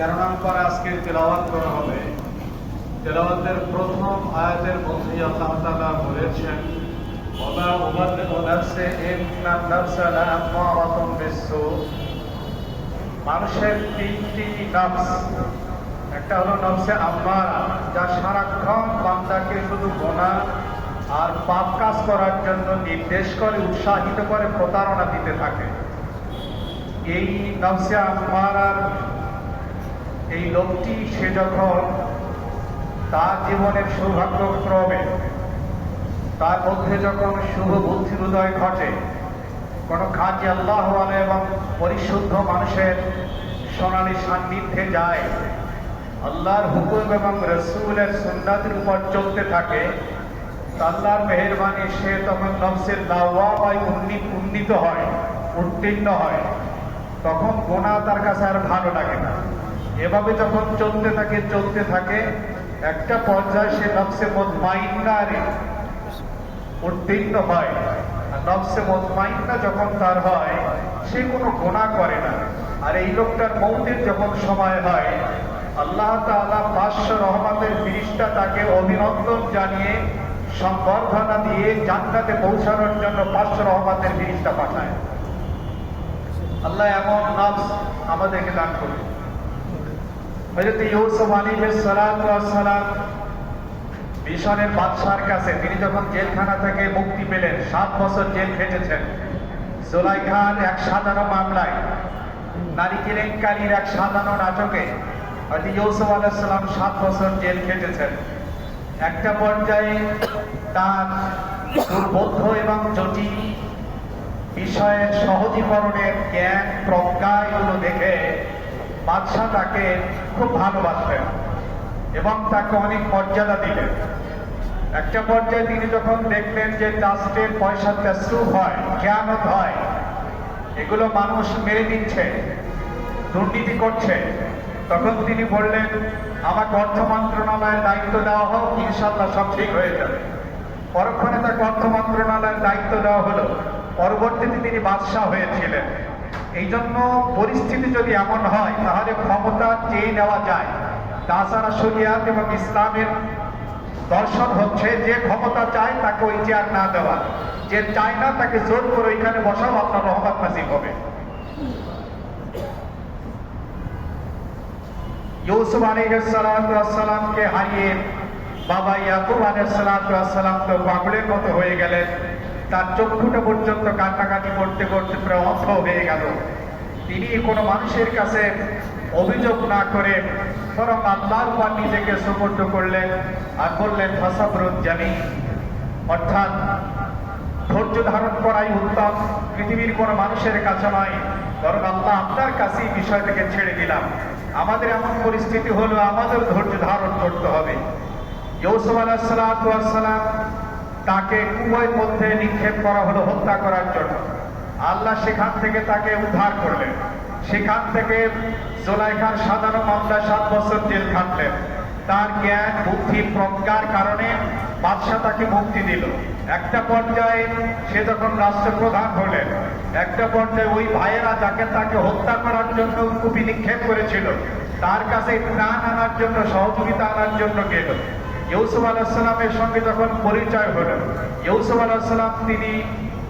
13 নম্বর আজকে তেলাওয়াত করা হবে। তেলাওয়াতের প্রথম আয়াতের মধ্যে আল্লাহ তাআলা বলেছেন, ওয়া উবাল্লিগু নাফসি ইন্না নাফসা লাআমারাতুন বিসসু। মানুষের তিনটি নফস, একটা হলো নফসে আম্মারা, যা সারাক্ষণ বান্দাকে শুধু গুনাহ আর পাপ কাজ করার জন্য নির্দেশ করে, উৎসাহিত করে, প্রতারণা দিতে থাকে। এই নফসে আম্মারার এই লোকটি, সে যখন তার জীবনের সৌভাগ্যক্রমে তার মধ্যে যখন শুভ বুদ্ধির উদয় ঘটে, কোনো খাঁটি আল্লাহওয়ালা এবং পরিশুদ্ধ মানুষের সোনালী সান্নিধ্যে যায়, আল্লাহর হুকুম এবং রাসূলের সুন্নাতের উপর চলতে থাকে, আল্লাহর মেহেরবানি সে তখন নফসের লাওয়ামায় উন্নীত হয়, উত্তীর্ণ হয়। তখন গুনাহ তার কাছে আর ভালো লাগে না। এভাবে যখন চলতে থাকে একটা পর্যায়ে সে নফসে মুতমাইন্নারে উত্তীর্ণ হয়। আর নফসে মুতমাইন্না যখন তার হয়, সে কোনো গুনাহ করে না। আর এই লোকটার মৌতের যখন সময় হয়, আল্লাহ তাআলা 500 রহমতের ফেরেশতা তাকে অভিনন্দন জানিয়ে সম্বর্ধনা দিয়ে জান্নাতে পৌঁছানোর জন্য 500 রহমতের ফেরেশতা পাঠায়। আল্লাহ এমন নফস আমাদেরকে দান করুন। হযরত ইউসুফ আলাইহিস সালাতু ওয়াস সালাম মিশরের বাদশার কাছে, তিনি যখন জেলখানা থেকে মুক্তি পেলেন, 7 বছর জেল খেটেছেন। জুলাইখার এক সাজানো মামলায়, নারী কেলেঙ্কারির এক সাজানো নাটকে হযরত ইউসুফ আলাইহিস সালাম 7 বছর জেল খেটেছেন। একটা পর্যায়ে তার দুর্বোধ্য এবং জটিল বিষয়ের সহজীকরণের জ্ঞান প্রজ্ঞা এগুলো দেখে বাদশাহ তাকে খুব ভালোবাসলেন এবং তাকে অনেক মর্যাদা দিলেন। একটা পর্যায়ে তিনি যখন দেখলেন যে ট্রাস্টের পয়সা তসরুফ হয়, খেয়ানত হয়, এগুলো মানুষ মেরে দিচ্ছে, দুর্নীতি করছে, তখন তিনি বললেন, আমাকে অর্থ মন্ত্রণালয়ের দায়িত্ব দেওয়া হোক, ইনশাআল্লাহ সব ঠিক হয়ে যাবে। পরক্ষণে তাকে অর্থ মন্ত্রণালয়ের দায়িত্ব দেওয়া হলো। পরবর্তীতে তিনি বাদশাহ হয়েছিলেন। এই জন্য পরিস্থিতি যদি এমন হয়, তাহলে ক্ষমতা চেয়ে নেওয়া যায়। তাছাড়া শরিয়াত এবং ইসলামের দর্শন হচ্ছে, যে ক্ষমতা চায় তাকে ওই চেয়ার না দেওয়া, যে চায় না তাকে জোর করে ওইখানে বসাও, আপনার রহমত নাসিব হবে। ইউসুফ আলাইহিস সালাতু ওয়াস সালামকে হারিয়ে বাবা ইয়াকুব আলাইহিস সালাতু ওয়াস সালাম তো পাগলের মতো হয়ে গেলেন। তার চক্ষুটা পর্যন্ত কান্নাকাটি করতে করতে প্রায় অন্ধ হয়ে গেল। তিনি কোনো মানুষের কাছে অভিযোগ না করে বরং আল্লাহর উপর নিজেকে সুপর্দ করলেন আর বললেন, ফাসাবরুন জামিল, অর্থাৎ ধৈর্য ধারণ করাই উত্তম। পৃথিবীর কোনো মানুষের কাছে নয়, বরং আল্লাহ আপনার কাছেই বিষয়টাকে ছেড়ে দিলাম। আমাদের এমন পরিস্থিতি হলো, আমাদের ধৈর্য ধারণ করতে হবে। ইউসুফ আলাইহিস সালাতু ওয়াস সালাম, তাকে কুয়োর মধ্যে নিক্ষেপ করা হলো হত্যা করার জন্য। আল্লাহ সেখান থেকে তাকে উদ্ধার করলেন। সেখান থেকে জুলাইখার সাজানো মামলায় 7 বছর জেল খাটলেন। তার জ্ঞান বুদ্ধি প্রজ্ঞার কারণে বাদশাহ তাকে মুক্তি দিল। একটা পর্যায়ে সে যখন রাষ্ট্রপ্রধান হলেন, একটা পর্যায়ে ওই ভাইয়েরা যাকে তাকে হত্যা করার জন্য কুপি নিক্ষেপ করেছিল, তার কাছে ত্রাণ আনার জন্য, সহযোগিতা আনার জন্য গেল। ইউসুফ আলাইহিস সালামের সঙ্গে যখন পরিচয় হলো, ইউসুফ আলাইহিস সালাম তিনি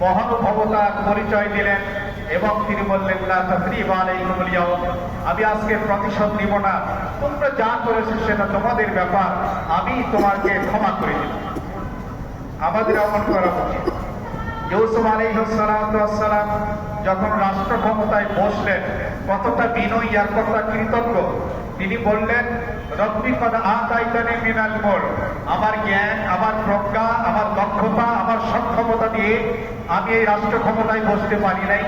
মহানুভবতার পরিচয় দিলেন এবং তিনি বললেন, লা তাসরিবা আলাইকুমুল ইয়াওম, আমি আজকে প্রতিশোধ নিব না, তোমরা যা করেছো সেটা তোমাদের ব্যাপার, আমি তোমাকে ক্ষমা করে দিলাম। আমাদের এমন করা উচিত। ইউসুফ আলাইহিস সালাতু ওয়াস সালাম যখন রাষ্ট্র ক্ষমতায় বসলেন, কতটা বিনয়ী আর কতটা কৃতজ্ঞ। তিনি বললেন, রব্বি কদ আতাইতানি মিনাল মুলক, আমার জ্ঞান, আমার প্রজ্ঞা, আমার দক্ষতা, আমার সক্ষমতা দিয়ে আমি এই রাষ্ট্র ক্ষমতায় বসতে পারি নাই।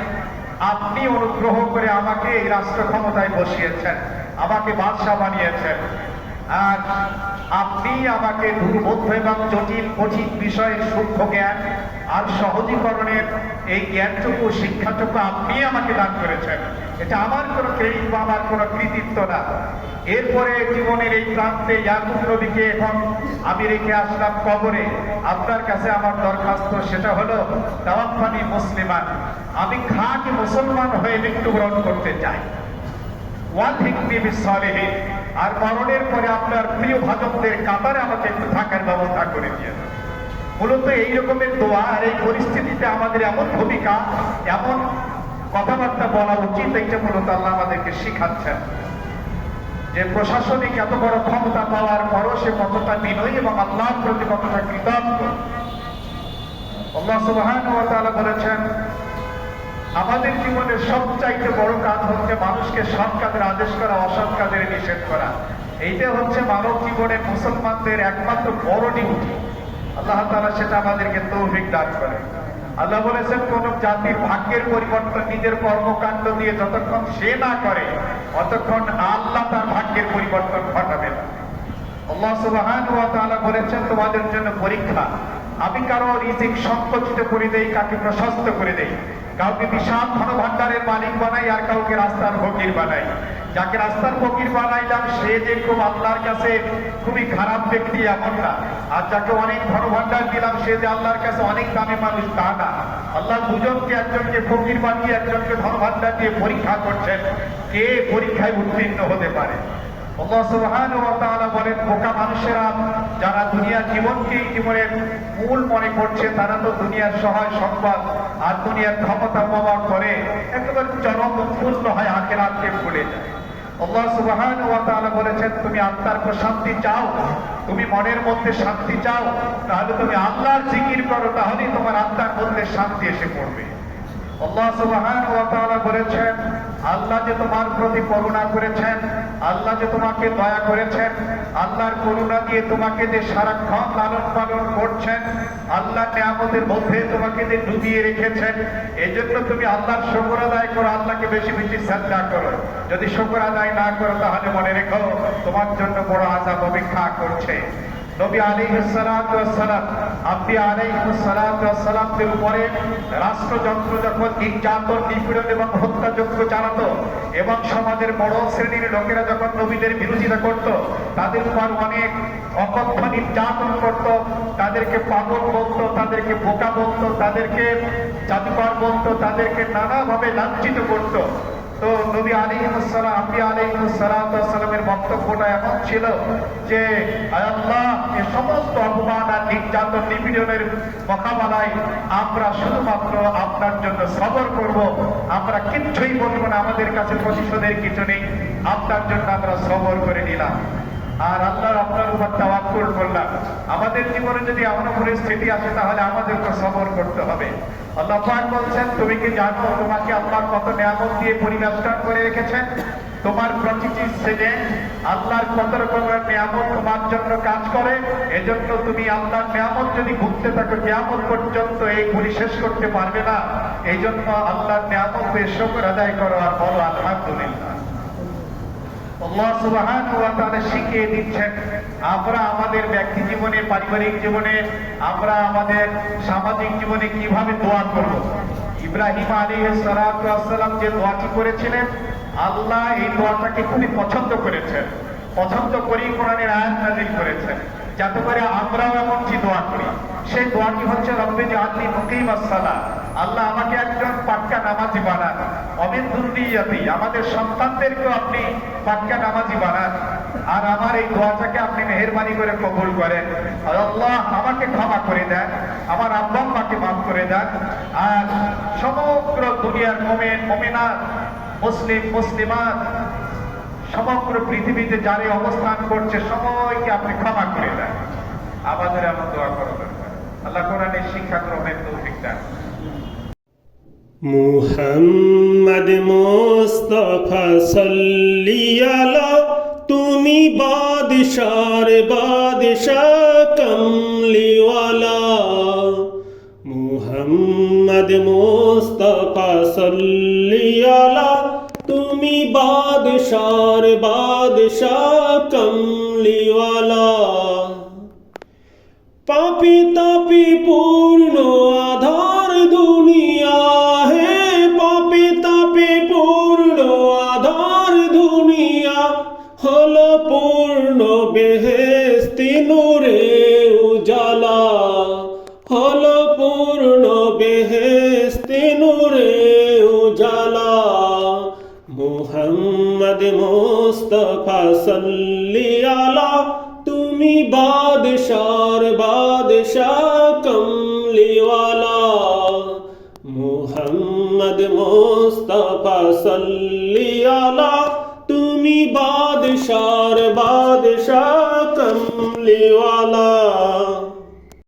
আপনি অনুগ্রহ করে আমাকে এই রাষ্ট্র ক্ষমতায় বসিয়েছেন, আমাকে বাদশাহ বানিয়েছেন। আর আপনি আমাকে দুর্বোধ্য এবং জটিল কঠিন বিষয়ের সূক্ষ্ম জ্ঞান আর সহজীকরণের এই জ্ঞানটুকু, শিক্ষাটুকু আপনি আমাকে দান করেছেন। এটা আমার কোনো ক্রেডিট বা আমার কোনো কৃতিত্ব না। এরপরে জীবনের এই প্রান্তে ইয়াকুব নবীকে এখন আমি রেখে আসলাম কবরে। আপনার কাছে আমার দরখাস্ত, সেটা হলো তাওয়াফানি মুসলিমান, আমি খাঁটি মুসলমান হয়ে মৃত্যুবরণ করতে চাই। ওয়ালহিকনি বিসসালিহিন, আর মরণের পরে আপনার প্রিয় ভাজকদের কাতারে আমাকে একটু থাকার ব্যবস্থা করে দিয়ে দেন। মূলত এই রকমের দোয়া আর এই পরিস্থিতিতে আমাদের এমন ভূমিকা, এমন কথাবার্তা বলা উচিত, এইটা মূলত আল্লাহ আমাদেরকে শিখাচ্ছেন যে প্রশাসনিক এত বড় ক্ষমতা পাওয়ার পরও সে কতটা বিনয়ী এবং আল্লাহর প্রতি কতটা কৃতজ্ঞ। আল্লাহ সুবহানাহু ওয়া তাআলা বলেছেন, আমাদের জীবনের সবচাইতে বড় কাজ হচ্ছে মানুষকে সৎ কাজের আদেশ করা, অসৎ কাজের নিষেধ করা। এইটা হচ্ছে মানব জীবনের মুসলমানদের একমাত্র বড় ডিউটি। আল্লাহ তাআলা সেটা আমাদেরকে তৌফিক দান করে। আল্লাহ বলেছেন, কোন জাতির ভাগ্যের পরিবর্তন নিজের কর্মকাণ্ড দিয়ে যতক্ষণ সে না করে ততক্ষণ আল্লাহ তার ভাগ্যের পরিবর্তন ঘটাবে না। আল্লাহ সুবহানাহু ওয়া তাআলা বলেছেন, তোমাদের জন্য পরীক্ষা। আমি কারো রিজিক সংকুচিত করে দেই, কাকে প্রশস্ত করে দেই। কাউকে বিশাল ধনভাণ্ডারের মালিক বানাই, আর কাউকে রাস্তার ফকির বানাই। যাকে রাস্তার ফকির বানাইলাম সে যে খুব আল্লাহর কাছে খুবই খারাপ ব্যক্তি এমন না, আর যাকে অনেক ধনভাণ্ডার দিলাম সে যে আল্লাহর কাছে অনেক দামি মানুষ তা না। আল্লাহ দুজনকে, একজনকে ফকির বানিয়ে একজনকে ধনভাণ্ডার দিয়ে পরীক্ষা করছেন, কে পরীক্ষায় উত্তীর্ণ হতে পারে। আল্লাহ সুবহানাহু ওয়া তাআলা বলেন, বোকা মানুষেরা যারা দুনিয়ার জীবনকে জীবনের মূল মনে করছে, তারা তো দুনিয়ার সহায় সম্পদ আর দুনিয়ার ক্ষমতা ব্যবহার করে একেবারে চরম উৎফুল্ল হয়, আখিরাতকে ভুলে যায়। আল্লাহ সুবহানাহু ওয়া তাআলা বলেছেন, তুমি আত্মার প্রশান্তি চাও, তুমি মনের মধ্যে শান্তি চাও, তাহলে তুমি আল্লাহর জিকির করো, তাহলেই তোমার আত্মার মধ্যে শান্তি এসে পড়বে। আল্লাহ সুবহানাহু ওয়া তাআলা বলেছেন, আল্লাহ যে তোমার প্রতি করুণা করেছেন, আল্লাহ যে তোমাকে দয়া করেছেন, আল্লাহর করুণা দিয়ে তোমাকে যে সারাক্ষণ লালন পালন করছেন, আল্লাহর নিয়ামতের মধ্যে তোমাকে যে ডুবিয়ে রেখেছেন, এজন্য তুমি আল্লাহর শুকর আদায় করো, আল্লাহকে বেশি বেশি সাজদা করো। যদি শুকর আদায় না করো তাহলে মনে রেখো তোমার জন্য বড় আযাব অপেক্ষা করছে। নবী আলাইহিস সালাতু ওয়াস সালাম, আপনি আলাইহিস সালাতু ওয়াস সালামের উপরে রাষ্ট্রযন্ত্র যখন নির্যাতন, নিপীড়ন এবং হত্যাযজ্ঞ চালাতো এবং সমাজের বড় শ্রেণীর লোকেরা যখন নবীদের বিরোধিতা করত, তাদের উপর অনেক অকথ্য নির্যাতন করত, তাদেরকে পাগল বলতো, তাদেরকে বোকা বলতো, তাদেরকে জাদুকর বলতো, তাদেরকে নানাভাবে লাঞ্ছিত করত। তো নবী আলাইহিস সালাম, আপনি আলাইহিস সালাতু ওয়াস সালামের বক্তব্যটা এমন ছিল যে, আল্লাহ এই সমস্ত অপমান আর নির্যাতন নিপীড়নের মোকাবেলায় আমরা শুধুমাত্র আপনার জন্য সবর করব, আমরা কিচ্ছুই বলবো না, আমাদের কাছে প্রতিশোধের কিছু নেই, আপনার জন্য আমরা সবর করে নিলাম আর আল্লাহর আপনার উপর তাওয়াক্কুল করলাম। আমাদের জীবনে যদি এমন পরিস্থিতি আসে তাহলে আমাদেরকে সবর করতে হবে। আল্লাহ পাক বলছেন, তুমি কি জানো তোমাকে আল্লাহ কত নিয়ামত দিয়ে পরিবেষ্টন করে রেখেছেন? তোমার প্রতিটি ছেলে আল্লাহর কত রকমের নিয়ামত তোমার জন্য কাজ করে। এজন্য তুমি আল্লাহর নিয়ামত যদি ভুগতে থাকো কিয়ামত পর্যন্ত এই গুলি শেষ করতে পারবে না। এই জন্য আল্লাহর নিয়ামতের শুকর আদায় করো আর বলো আলহামদুলিল্লাহ। আল্লাহ সুবহানাহু ওয়া তাআলা শিখিয়ে দিচ্ছেন আমরা আমাদের ব্যক্তি জীবনে, পারিবারিক জীবনে, আমরা আমাদের সামাজিক জীবনে কিভাবে দোয়া করব। ইব্রাহিম আলাইহিস সালাতু ওয়াস সালাম যে দোয়াটি করেছিলেন, আল্লাহ এই দোয়াটাকে খুবই পছন্দ করেছেন, পছন্দ করেই কোরআনের আয়াত নাযিল করেছেন যাতে করে আমরাও এমনটি দোয়া করি। সেই দোয়াটি হচ্ছে, রব্বি জাআলনি মুকিমাস সালাহ, আল্লাহ আমাকে একজন পাক্কা নামাজি বানান, অমিন যুররিয়াতি, আমাদের সন্তানদেরকেও আপনি পাক্কা নামাজি বানান, আর আমার এই দোয়াটাকে আপনি মেহেরবানি করে কবুল করেন। আল্লাহ আমাকে ক্ষমা করে দেন, আমার আব্বা আম্মাকে মাফ করে দেন, আর সমগ্র দুনিয়ার মুমিন মুমিনাত, মুসলিম মুসলিমাত, সমগ্র পৃথিবীতে যারা অবস্থান করছে সবাইকে আপনি ক্ষমা করে দেন। আমাদের এমন দোয়া করা দরকার। আল্লাহ কোরআনের শিক্ষা গ্রহণের তৌফিক দেন। মুহাম্মদ মুস্তাফা সাল্লি আলা, তুমি বাদশার বাদশাহ কমলিওয়ালা। মুহাম্মদ মুস্তাফা সাল্লি আলা, তুমি বাদশার বাদশাহ কমলিওয়ালা। পাপি তাপি পূর্ণ আধার দুনিয়া হে, পাপি তাপি পূর্ণ আধার দুনিয়া, হলো পূর্ণ বেহেশতি নূরে উজালা, হলো পূর্ণ বেহেশতি নূরে উজালা। মুহাম্মদ মুস্তাফা সাল্লি আলা তুমি বাদশার বাদশাহ কমলিওয়ালা মুহাম্মদ মুস্তাফা সাল্লি আলা তুমি বাদশার বাদশাহ কমলিওয়ালা